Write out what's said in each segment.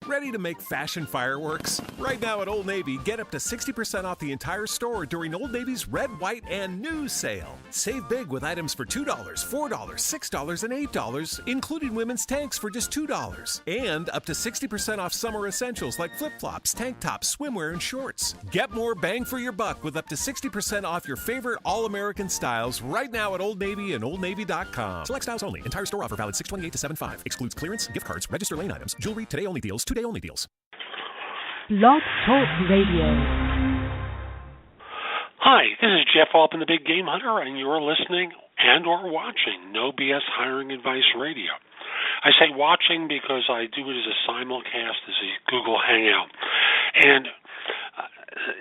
Ready to make fashion fireworks? Right now at Old Navy, get up to 60% off the entire store during Old Navy's Red, White, and New sale. Save big with items for $2, $4, $6, and $8, including women's tanks for just $2. And up to 60% off summer essentials like flip-flops, tank tops, swimwear, and shorts. Get more bang for your buck with up to 60% off your favorite all-American styles right now at Old Navy and OldNavy.com. Select styles only. Entire store offer valid 6/28 to 7/5. Excludes clearance, gift cards, register lane items, jewelry, today-only deals, two-day only deals. Blog Talk Radio. Hi, this is Jeff Alp in the Big Game Hunter, and you're listening and or watching No BS Hiring Advice Radio. I say watching because I do it as a simulcast, as a Google Hangout. And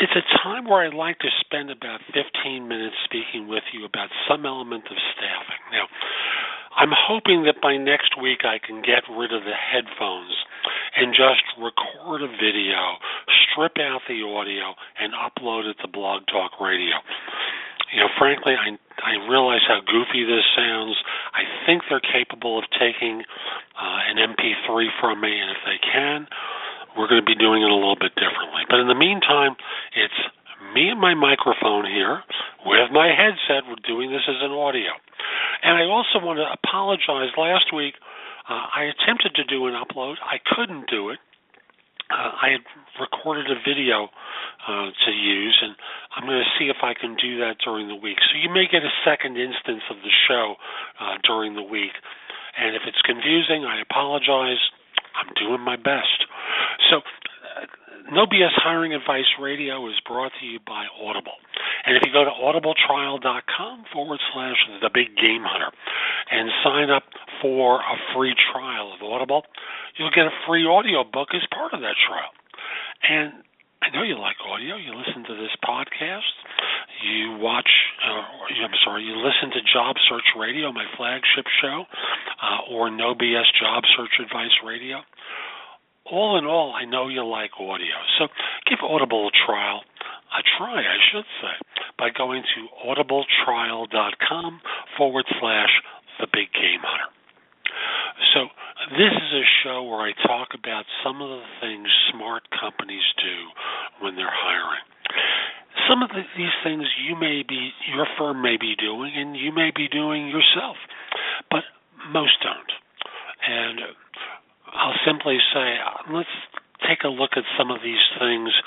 it's a time where I like to spend about 15 minutes speaking with you about some element of staffing. Now, I'm hoping that by next week I can get rid of the headphones and just record a video, strip out the audio, and upload it to Blog Talk Radio. You know, frankly, I realize how goofy this sounds. I think they're capable of taking an MP3 from me, and if they can, we're going to be doing it a little bit differently. But in the meantime, it's me and my microphone here with my headset. We're doing this as an audio. And I also want to apologize. Last week, I attempted to do an upload. I couldn't do it. I had recorded a video to use, and I'm going to see if I can do that during the week. So you may get a second instance of the show during the week. And if it's confusing, I apologize. I'm doing my best. So No BS Hiring Advice Radio is brought to you by Audible. And if you go to audibletrial.com/The Big Game Hunter and sign up for a free trial of Audible, you'll get a free audio book as part of that trial. And I know you like audio. You listen to this podcast. You you listen to Job Search Radio, my flagship show, or No BS Job Search Advice Radio. All in all, I know you like audio. So give Audible a try, by going to audibletrial.com/The Big Game Hunter. So this is a show where I talk about some of the things smart companies do when they're hiring. Some of these things your firm may be doing, and you may be doing yourself, but most don't. And I'll simply say, let's take a look at some of these things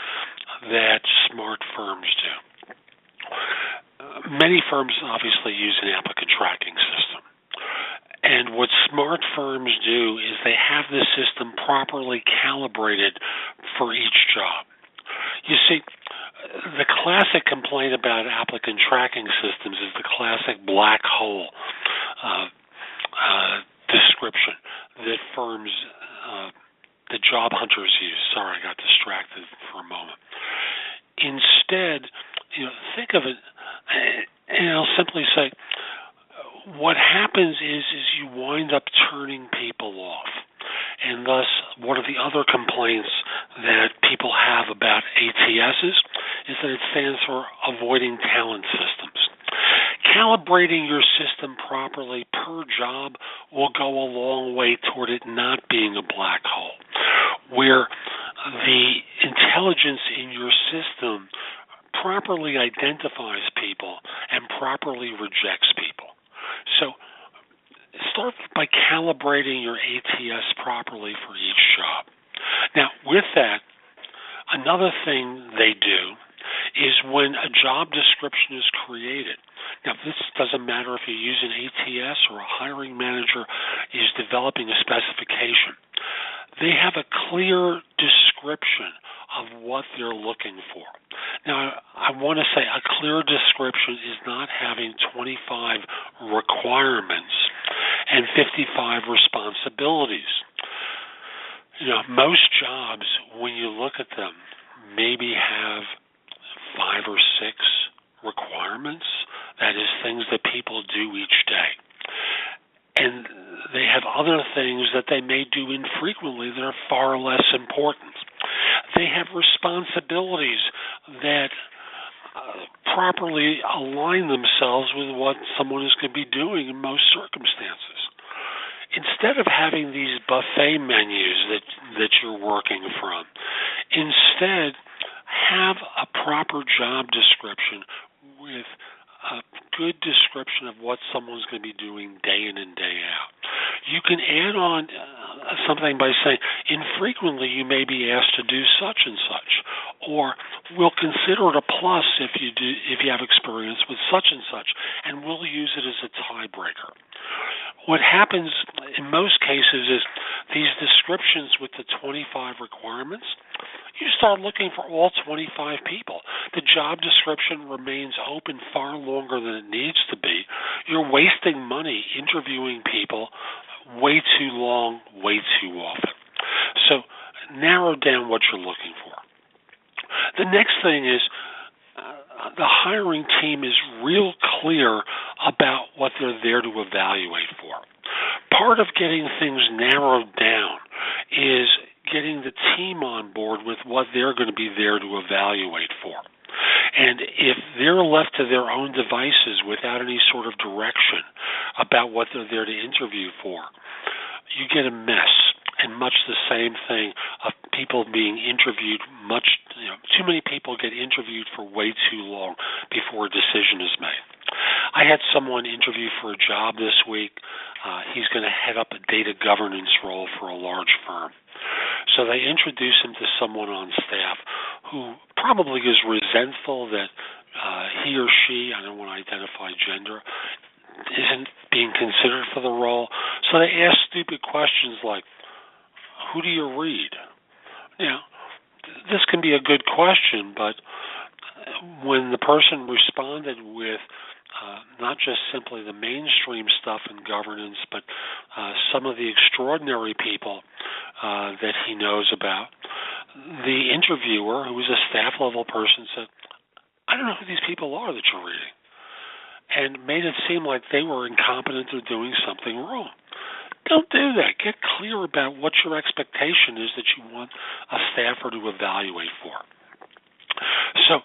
that smart firms do. Many firms obviously use an applicant tracking system. And what smart firms do is they have the system properly calibrated for each job. You see, the classic complaint about applicant tracking systems is the classic black hole description that firms, the job hunters use. Sorry, I got distracted for a moment. Instead, think of it, and I'll simply say, what happens is you wind up turning people off. And thus, one of the other complaints that people have about ATSs is that it stands for Avoiding Talent Systems. Calibrating your system properly per job will go a long way toward it not being a black hole, where the intelligence in your system properly identifies people and properly rejects people. So start by calibrating your ATS properly for each job. Now, with that, another thing they do is when a job description is created. Now, this doesn't matter if you use an ATS or a hiring manager is developing a specification. They have a clear description of what they're looking for. Now, I want to say a clear description is not having 25 requirements and 55 responsibilities. Most jobs, when you look at them, maybe have 5 or 6 requirements. That is, things that people do each day. And they have other things that they may do infrequently that are far less important. They have responsibilities that properly align themselves with what someone is going to be doing in most circumstances. instead of having these buffet menus that you're working from, instead have a proper job description with a good description of what someone's going to be doing day in and day out. You can add on something by saying, infrequently you may be asked to do such and such, or we'll consider it a plus if you have experience with such and such, and we'll use it as a tiebreaker. What happens in most cases is these descriptions with the 25 requirements, you start looking for all 25 people. The job description remains open far longer than it needs to be. You're wasting money interviewing people way too long, way too often. So narrow down what you're looking for. The next thing is the hiring team is real clear about what they're there to evaluate for. Part of getting things narrowed down is getting the team on board with what they're going to be there to evaluate for. And if they're left to their own devices without any sort of direction about what they're there to interview for, you get a mess. And much the same thing of people being interviewed too many people get interviewed for way too long before a decision is made. I had someone interview for a job this week. He's going to head up a data governance role for a large firm. So they introduce him to someone on staff who probably is resentful that he or she, I don't want to identify gender, isn't being considered for the role. So they ask stupid questions like, who do you read? Now, this can be a good question, but when the person responded with not just simply the mainstream stuff in governance, but some of the extraordinary people that he knows about, the interviewer, who was a staff-level person, said, I don't know who these people are that you're reading, and made it seem like they were incompetent or doing something wrong. Don't do that. Get clear about what your expectation is that you want a staffer to evaluate for. So,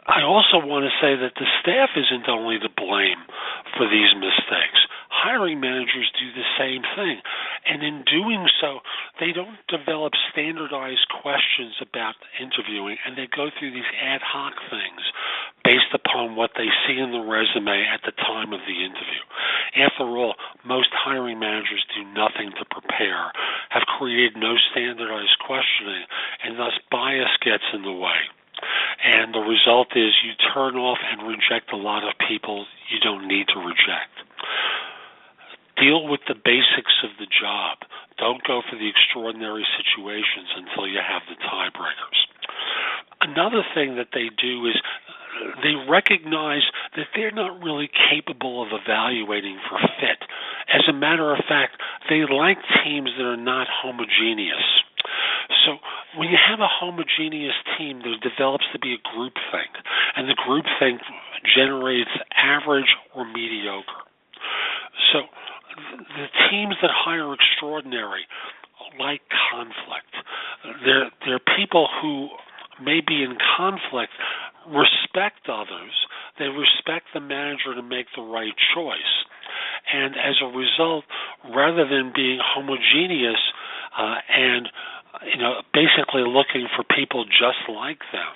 I also want to say that the staff isn't only to blame for these mistakes. Hiring managers do the same thing. And in doing so, they don't develop standardized questions about interviewing, and they go through these ad hoc things based upon what they see in the resume at the time of the interview. After all, most hiring managers do nothing to prepare, have created no standardized questioning, and thus bias gets in the way. And the result is you turn off and reject a lot of people you don't need to reject. Deal with the basics of the job. Don't go for the extraordinary situations until you have the tiebreakers. Another thing that they do is they recognize that they're not really capable of evaluating for fit. As a matter of fact, they like teams that are not homogeneous. So when you have a homogeneous team, there develops to be a groupthink, and the groupthink generates average or mediocre. So the teams that hire extraordinary like conflict. They're people who may be in conflict, respect others. They respect the manager to make the right choice. And as a result, rather than being homogeneous and basically looking for people just like them,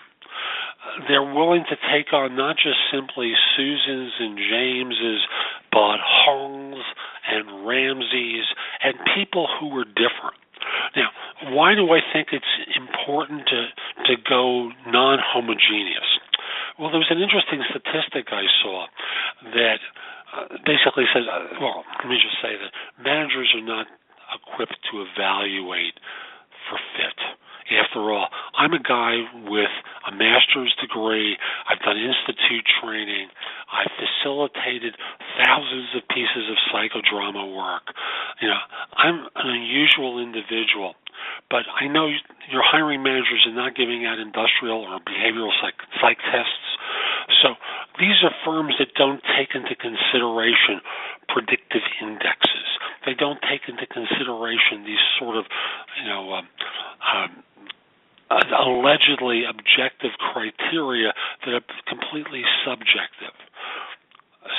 they're willing to take on not just simply Susans and Jameses, but Hongs and Ramseys and people who are different. Now, why do I think it's important to go non-homogeneous? Well, there was an interesting statistic I saw that basically says, let me just say that managers are not equipped to evaluate for fit. After all, I'm a guy with a master's degree. I've done institute training. I've facilitated thousands of pieces of psychodrama work. I'm an unusual individual, but I know your hiring managers are not giving out industrial or behavioral psych tests. So these are firms that don't take into consideration predictive indexes. They don't take into consideration these sort of, allegedly objective criteria that are completely subjective.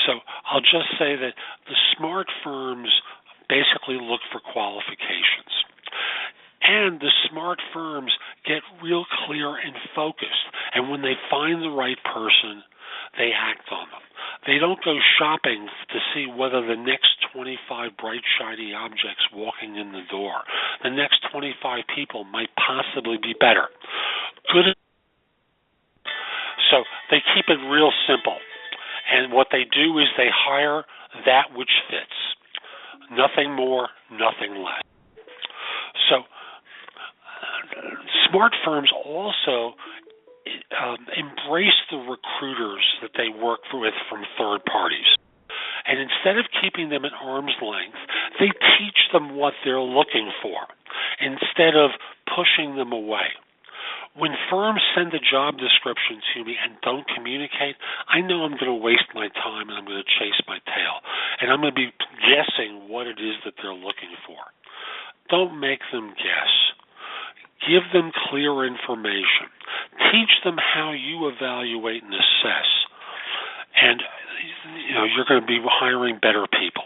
So I'll just say that the smart firms basically look for qualifications. And the smart firms get real clear and focused. And when they find the right person, they act on them. They don't go shopping to see whether the next 25 bright, shiny objects walking in the door, the next 25 people might possibly be better. Good. So they keep it real simple. And what they do is they hire that which fits. Nothing more, nothing less. So smart firms also embrace the recruiters that they work with from third parties. And instead of keeping them at arm's length, they teach them what they're looking for instead of pushing them away. When firms send a job description to me and don't communicate, I know I'm going to waste my time and I'm going to chase my tail. And I'm going to be guessing what it is that they're looking for. Don't make them guess. Give them clear information. Teach them how you evaluate and assess. And you're going to be hiring better people.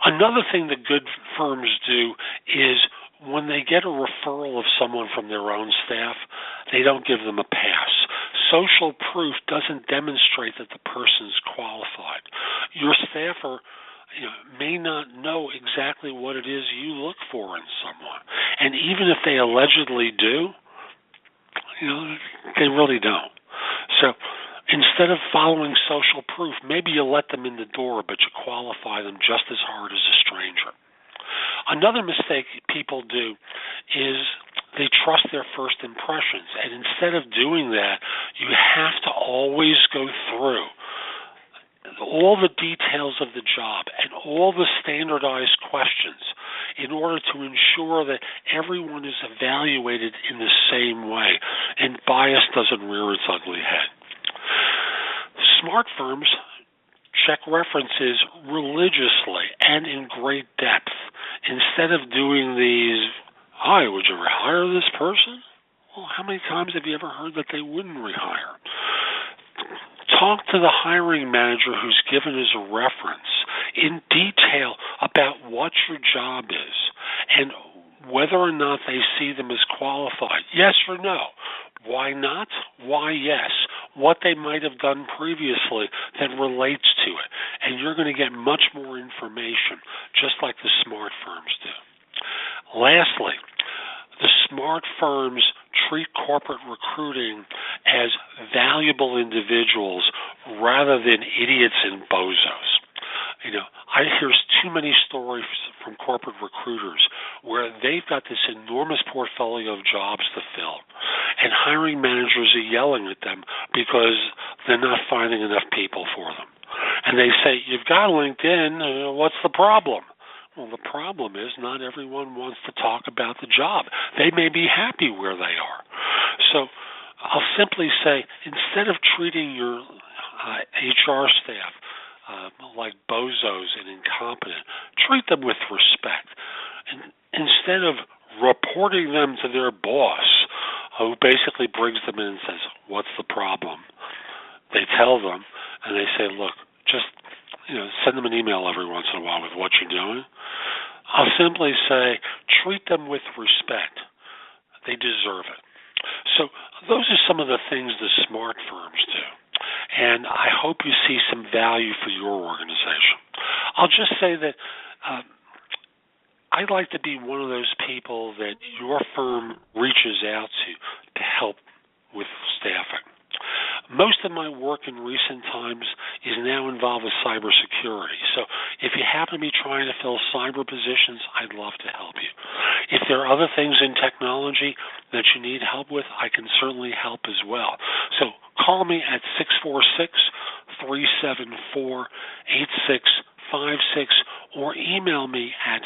Another thing that good firms do is when they get a referral of someone from their own staff, they don't give them a pass. Social proof doesn't demonstrate that the person's qualified. Your staffer may not know exactly what it is you look for in someone. And even if they allegedly do, they really don't. So instead of following social proof, maybe you let them in the door, but you qualify them just as hard as a stranger. Another mistake people do is they trust their first impressions. And instead of doing that, you have to always go through all the details of the job and all the standardized questions in order to ensure that everyone is evaluated in the same way and bias doesn't rear its ugly head. Smart firms check references religiously and in great depth. Instead of doing these, hi, would you rehire this person? Well, how many times have you ever heard that they wouldn't rehire? Talk to the hiring manager who's given as a reference in detail about what your job is and whether or not they see them as qualified. Yes or no? Why not? Why yes? What they might have done previously that relates to it. And you're going to get much more information, just like the smart firms do. Lastly, the smart firms treat corporate recruiting as valuable individuals rather than idiots and bozos. I hear too many stories from corporate recruiters where they've got this enormous portfolio of jobs to fill, and hiring managers are yelling at them because they're not finding enough people for them. And they say, you've got LinkedIn, what's the problem? Well, the problem is not everyone wants to talk about the job. They may be happy where they are. So I'll simply say, instead of treating your HR staff like bozos and incompetent, treat them with respect. And instead of reporting them to their boss, who basically brings them in and says, what's the problem? They tell them, and they say, look, just send them an email every once in a while with what you're doing. I'll simply say, treat them with respect. They deserve it. So those are some of the things the smart firms do. And I hope you see some value for your organization. I'll just say that I'd like to be one of those people that your firm reaches out to help with staffing. Most of my work in recent times is now involved with cybersecurity. So if you happen to be trying to fill cyber positions, I'd love to help you. If there are other things in technology that you need help with, I can certainly help as well. So call me at 646-374-8656 or email me at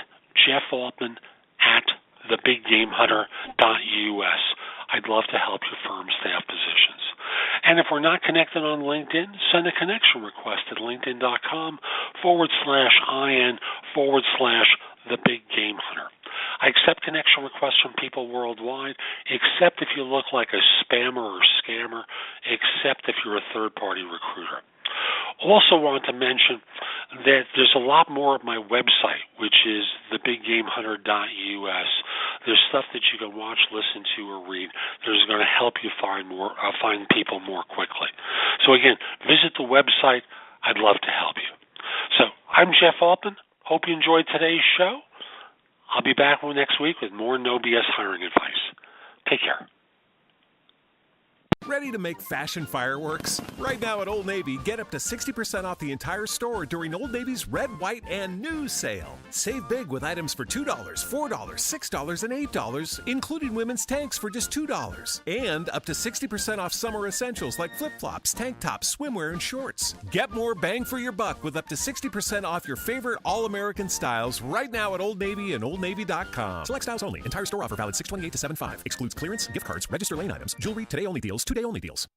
jeffoltman@thebiggamehunter.us. I'd love to help your firm staff positions. And if we're not connected on LinkedIn, send a connection request at linkedin.com/IN/TheBigGameHunter. I accept connection requests from people worldwide, except if you look like a spammer or scammer, except if you're a third-party recruiter. Also want to mention that there's a lot more at my website, which is thebiggamehunter.us. There's stuff that you can watch, listen to, or read that is going to help you find people more quickly. So again, visit the website. I'd love to help you. So I'm Jeff Altman. Hope you enjoyed today's show. I'll be back next week with more No BS hiring advice. Take care. Ready to make fashion fireworks? Right now at Old Navy, get up to 60% off the entire store during Old Navy's Red, White, and New sale. Save big with items for $2, $4, $6, and $8, including women's tanks for just $2. And up to 60% off summer essentials like flip-flops, tank tops, swimwear, and shorts. Get more bang for your buck with up to 60% off your favorite all-American styles right now at Old Navy and OldNavy.com. Select styles only. Entire store offer valid 6/28 to 7/5. Excludes clearance, gift cards, register lane items, jewelry, today-only deals, two-day-only deals.